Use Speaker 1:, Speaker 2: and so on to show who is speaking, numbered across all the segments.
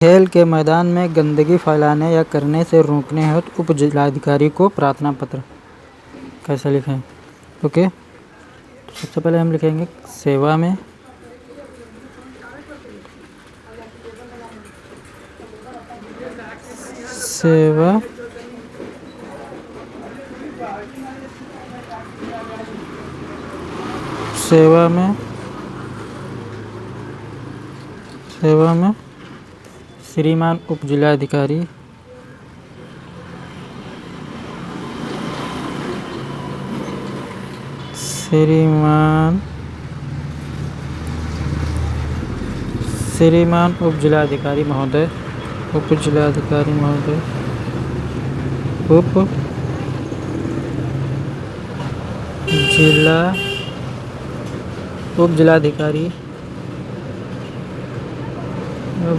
Speaker 1: खेल के मैदान में गंदगी फैलाने या करने से रोकने हेतु उप जिलाधिकारी को प्रार्थना पत्र कैसे लिखें। ओके, तो सबसे पहले हम लिखेंगे सेवा में सेवा में श्रीमान उप जिलाधिकारी श्रीमान उप जिलाधिकारी महोदय उप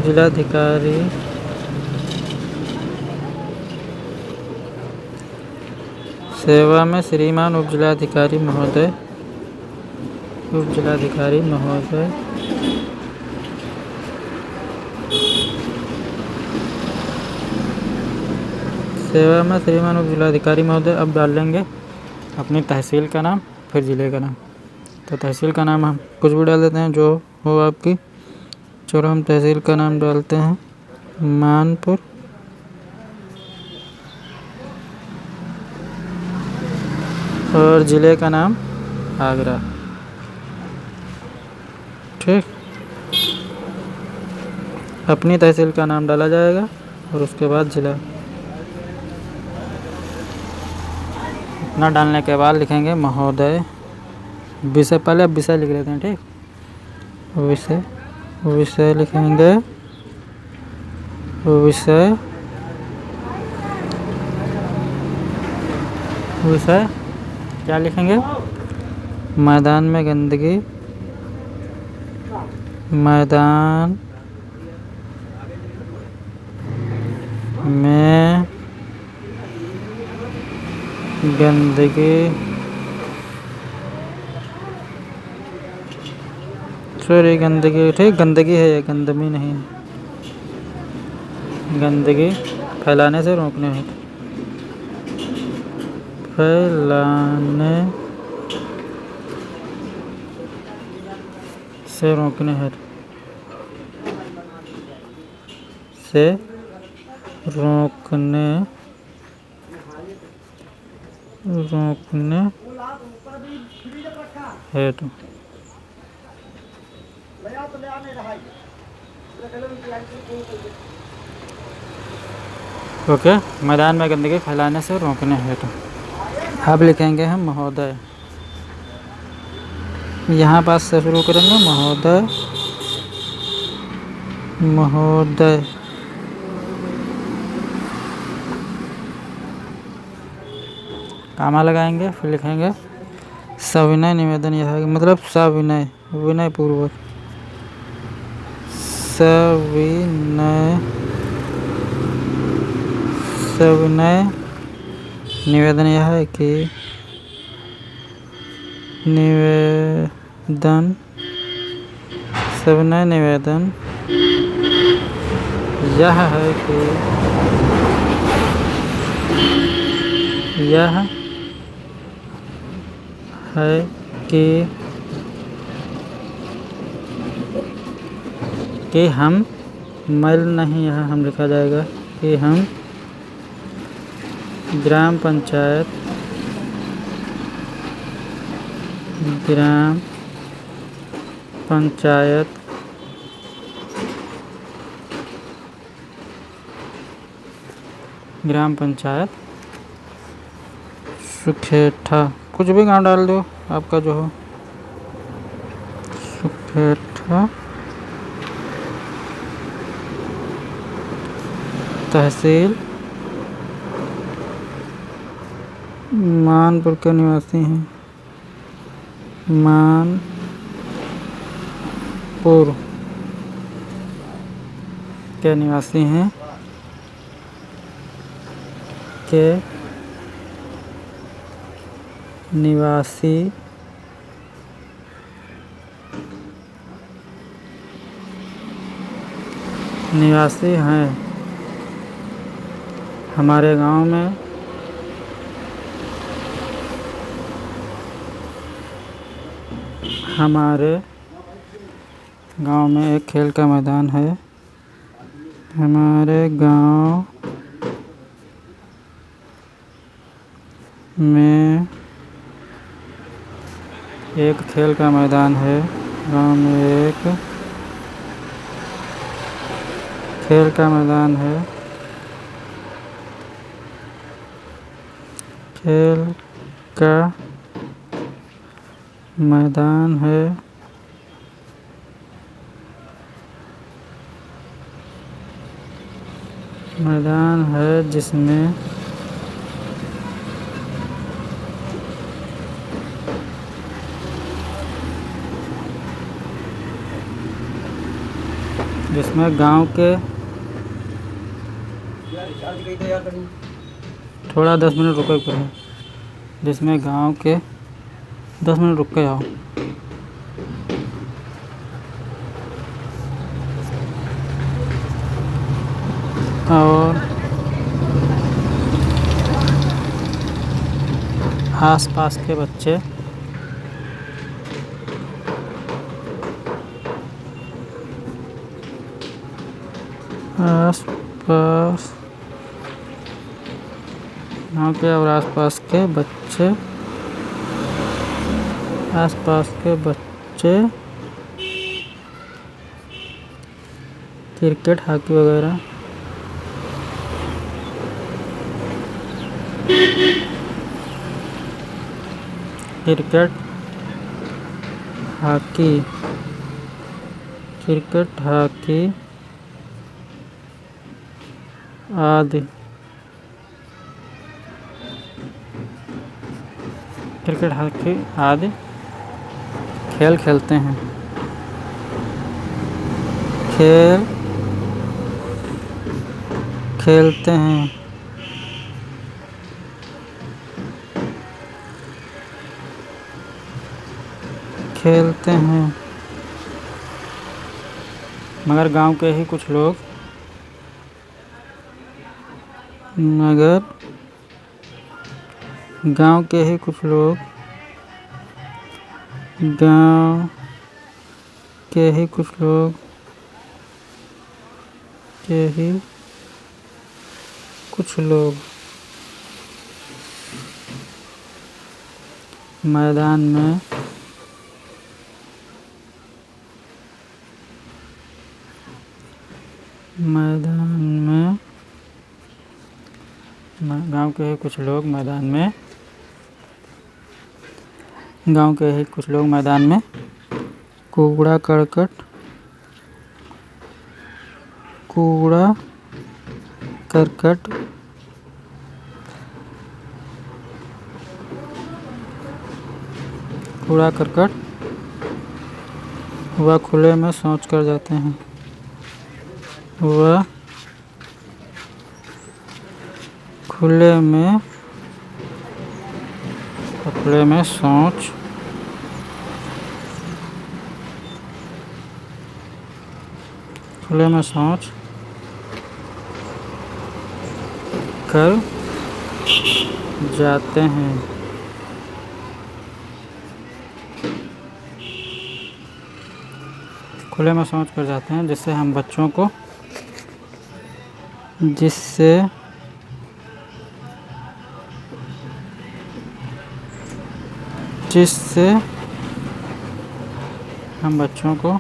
Speaker 1: जिलाधिकारी सेवा में श्रीमान उप जिलाधिकारी महोदय सेवा में श्रीमान उप जिलाधिकारी महोदय। अब डाल लेंगे अपनी तहसील का नाम, फिर ज़िले का नाम। तो तहसील का नाम हम कुछ भी डाल देते हैं जो हो आपकी। चलो हम तहसील का नाम डालते हैं मानपुर, और ज़िले का नाम आगरा। ठीक, अपनी तहसील का नाम डाला जाएगा और उसके बाद ज़िला। इतना डालने के बाद लिखेंगे महोदय विषय। पहले अब विषय लिख लेते हैं। ठीक, विषय लिखेंगे विषय क्या लिखेंगे? मैदान में गंदगी गंदगी ठीक, गंदगी है ये, गंदगी नहीं, गंदगी फैलाने से रोकने हेतु रोकने हेतु। ओके, मैदान में गंदगी फैलाने से रोकने हेतु। अब लिखेंगे हम महोदय, यहाँ पास से शुरू करेंगे महोदय कामा लगाएंगे, फिर लिखेंगे सविनय निवेदन। यह है मतलब विनय पूर्वक सविनय निवेदन। यह है कि सविनय निवेदन यह है कि हम मैल नहीं, यहाँ हम लिखा जाएगा कि हम ग्राम पंचायत सुखेठा, कुछ भी गाँव डाल दो आपका जो हो, सुखेठा तहसील मानपुर के निवासी हैं, निवासी निवासी हैं। हमारे गांव में एक खेल का मैदान है। हमारे गांव में एक खेल का मैदान है। गांव में एक खेल का मैदान है। खेल का मैदान है। मैदान है जिसमें गांव के थोड़ा 10 मिनट रुको पड़े, जिसमें गांव के 10 मिनट रुक के आओ। और आसपास के बच्चे गाँव के और आसपास के बच्चे क्रिकेट, हॉकी वगैरह क्रिकेट, हॉकी आदि खेल खेलते हैं। मगर गांव के ही कुछ लोग गांव के ही कुछ लोग मैदान में गांव के ही कुछ लोग मैदान में कूड़ा करकट वह खुले में शौच कर जाते हैं। खुले में शौच कर जाते हैं। जिससे हम बच्चों को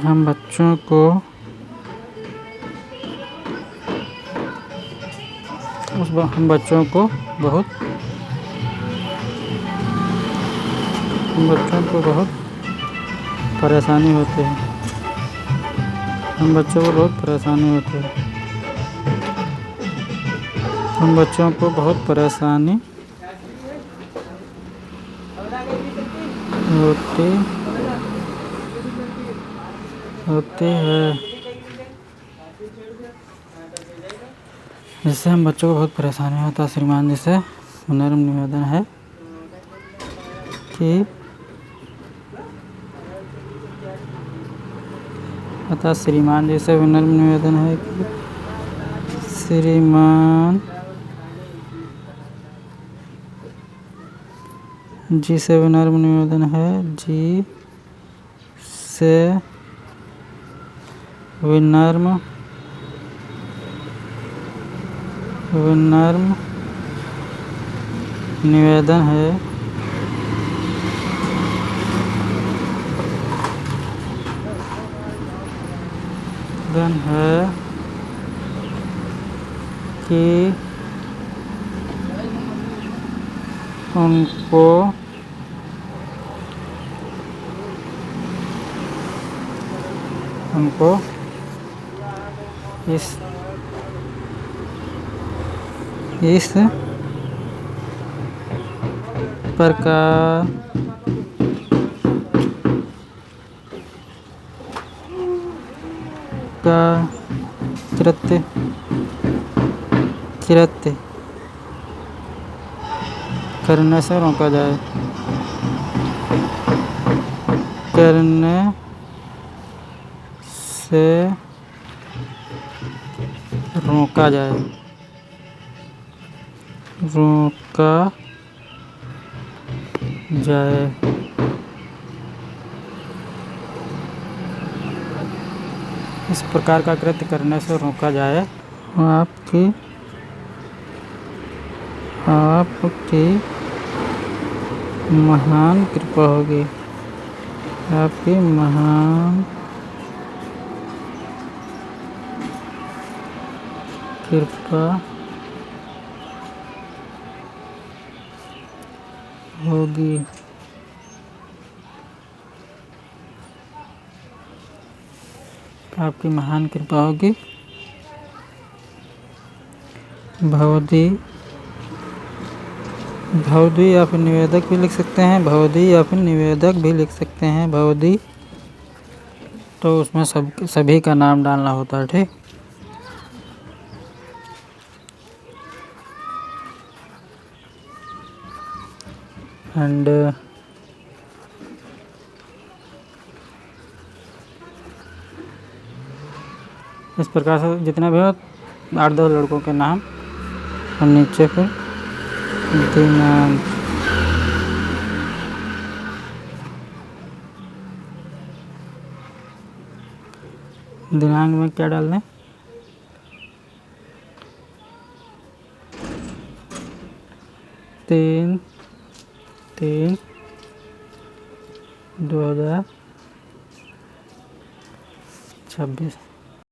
Speaker 1: हम बच्चों को बहुत परेशानी होती है। हम बच्चों को बहुत परेशानी होती है। जिससे हम बच्चों को बहुत परेशानी होता है। श्रीमान जी से नम्र निवेदन है कि अतः श्रीमान जी से विनम्र निवेदन है कि श्रीमान जी से विनम्र निवेदन है जी से विनम्र निवेदन है कि उनको इस प्रकार का कृत्य करने से रोका जाए। इस प्रकार का कृत्य करने से रोका जाए। आपकी महान कृपा होगी। आपकी महान कृपा होगी। आपकी महान कृपा होगी। भवदी या फिर निवेदक भी लिख सकते हैं। भवदी या फिर निवेदक भी लिख सकते हैं। भवदी तो उसमें सभी का नाम डालना होता है। ठीक। एंड इस प्रकार से जितने भी हो 8-10 लड़कों के नाम और नीचे फिर दिनांक में क्या डालना है? 3/3/2026।